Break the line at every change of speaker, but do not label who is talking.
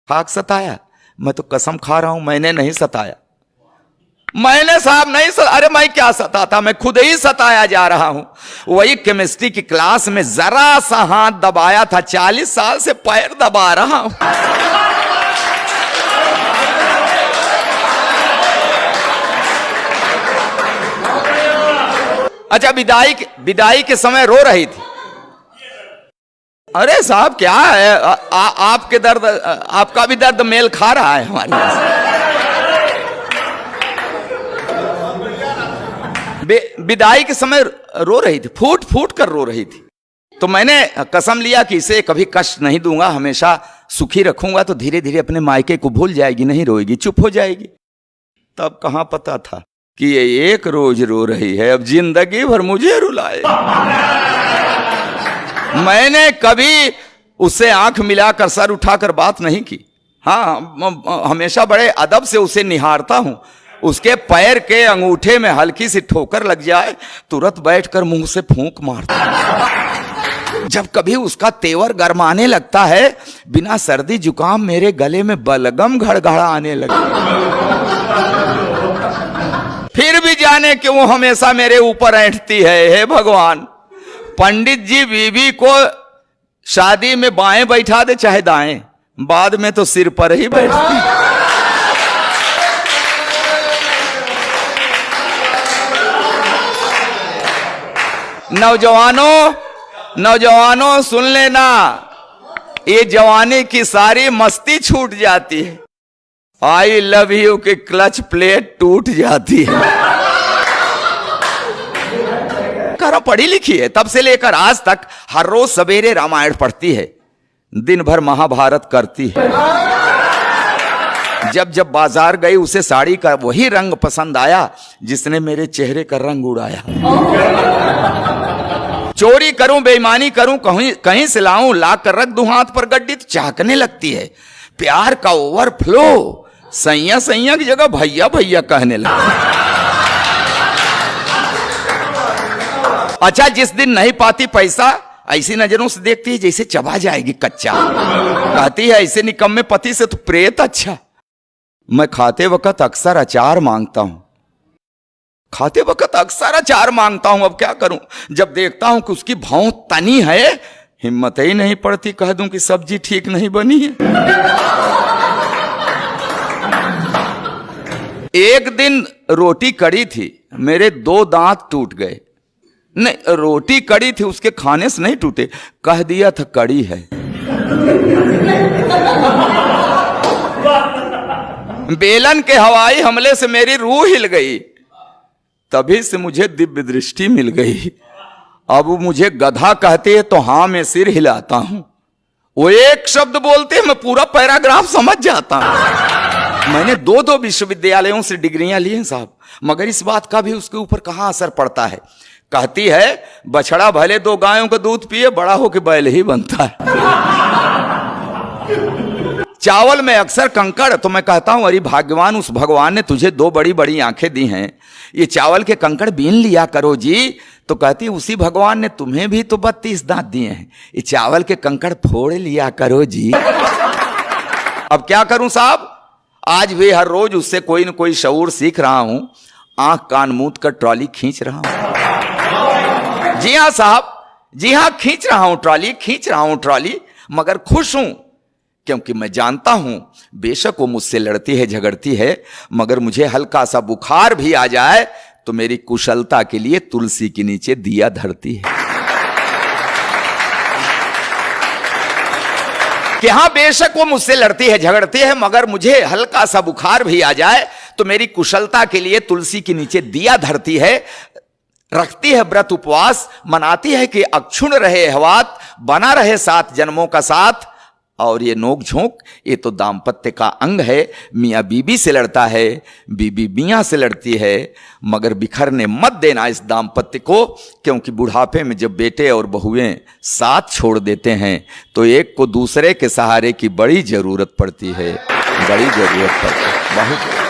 खाक सताया? मैं तो कसम खा रहा हूं मैंने नहीं सताया। मैंने साहब नहीं अरे मैं क्या सताता, मैं खुद ही सताया जा रहा हूं। वही केमिस्ट्री की क्लास में जरा सा हाथ दबाया था, 40 साल से पैर दबा रहा हूं। अच्छा, विदाई के समय रो रही थी। अरे साहब क्या है, आपके दर्द, आपका भी दर्द मेल खा रहा है हमारे विदाई के समय रो रही थी, फूट फूट कर रो रही थी। तो मैंने कसम लिया कि इसे कभी कष्ट नहीं दूंगा, हमेशा सुखी रखूंगा, तो धीरे धीरे अपने मायके को भूल जाएगी, नहीं रोएगी, चुप हो जाएगी। तब कहां पता था कि ये एक रोज रो रही है, अब जिंदगी भर मुझे रुलाए। मैंने कभी उससे आंख मिलाकर सर उठाकर बात नहीं की। हाँ, हमेशा बड़े अदब से उसे निहारता हूं। उसके पैर के अंगूठे में हल्की सी ठोकर लग जाए, तुरंत बैठकर मुंह से फूंक मारता। जब कभी उसका तेवर गरमाने लगता है, बिना सर्दी जुकाम मेरे गले में बलगम घड़घड़ाने लगे। फिर भी जाने क्यों हमेशा मेरे ऊपर ऐंठती है। हे भगवान, पंडित जी बीवी को शादी में बाएं बैठा दे चाहे दाएं, बाद में तो सिर पर ही बैठती। नौजवानों सुन लेना, ये जवानी की सारी मस्ती छूट जाती है। आई लव यू की क्लच प्लेट टूट जाती है। करो, पढ़ी लिखी है, तब से लेकर आज तक हर रोज सवेरे रामायण पढ़ती है, दिन भर महाभारत करती है। जब जब बाजार गई उसे साड़ी का वही रंग पसंद आया जिसने मेरे चेहरे का रंग उड़ाया। चोरी करूं, बेईमानी करूं, कहीं से लाऊं, ला कर रख दूं हाथ पर गड्डी, तो चाहकने लगती है। प्यार का ओवरफ्लो, सैया सैया की जगह भैया भैया कहने लगा। अच्छा, जिस दिन नहीं पाती पैसा, ऐसी नजरों से देखती है जैसे चबा जाएगी कच्चा। कहती है ऐसे निकम्मे पति से तो प्रेत अच्छा। मैं खाते वक्त अक्सर अचार मांगता हूं, अब क्या करूं। जब देखता हूं कि उसकी भौं तनी है, हिम्मत ही नहीं पड़ती कह दूं कि सब्जी ठीक नहीं बनी है। एक दिन रोटी कड़ी थी, मेरे 2 दांत टूट गए। नहीं, रोटी कड़ी थी, उसके खाने से नहीं टूटे, कह दिया था कड़ी है। बेलन के हवाई हमले से मेरी रूह हिल गई, तभी से मुझे दिव्य दृष्टि मिल गई। अब वो मुझे गधा कहते हैं तो हाँ मैं सिर हिलाता हूं। वो एक शब्द बोलते हैं मैं पूरा पैराग्राफ समझ जाता हूं। मैंने 2 विश्वविद्यालयों से डिग्रियां ली हैं साहब, मगर इस बात का भी उसके ऊपर कहां असर पड़ता है। कहती है बछड़ा भले 2 गायों का दूध पिए, बड़ा हो के बैल ही बनता है। चावल में अक्सर कंकड़, तो मैं कहता हूं अरे भाग्यवान उस भगवान ने तुझे 2 बड़ी बड़ी आंखें दी हैं, ये चावल के कंकड़ बीन लिया करो जी। तो कहती उसी भगवान ने तुम्हें भी तो 32 दांत दिए हैं, ये चावल के कंकड़ फोड़ लिया करो जी। अब क्या करूं साहब, आज भी हर रोज उससे कोई न कोई शऊर सीख रहा हूं, आंख कान मूंद कर ट्रॉली खींच रहा हूं। जी हां साहब, जी हां, खींच रहा हूं ट्रॉली, मगर खुश हूं, क्योंकि मैं जानता हूं बेशक वो मुझसे लड़ती है, झगड़ती है, मगर मुझे हल्का सा बुखार भी आ जाए तो मेरी कुशलता के लिए तुलसी के नीचे दिया धरती है। कि हां बेशक वो मुझसे लड़ती है, झगड़ती है, मगर मुझे हल्का सा बुखार भी आ जाए तो मेरी कुशलता के लिए तुलसी के नीचे दिया धरती है। रखती है व्रत उपवास, मनाती है कि अक्षुण रहे हवात, बना रहे 7 जन्मों का साथ। और ये नोक झोंक, ये तो दाम्पत्य का अंग है। मियाँ बीबी से लड़ता है, बीबी मियाँ से लड़ती है, मगर बिखरने मत देना इस दाम्पत्य को, क्योंकि बुढ़ापे में जब बेटे और बहुएं साथ छोड़ देते हैं तो एक को दूसरे के सहारे की बड़ी जरूरत पड़ती है, बहुत।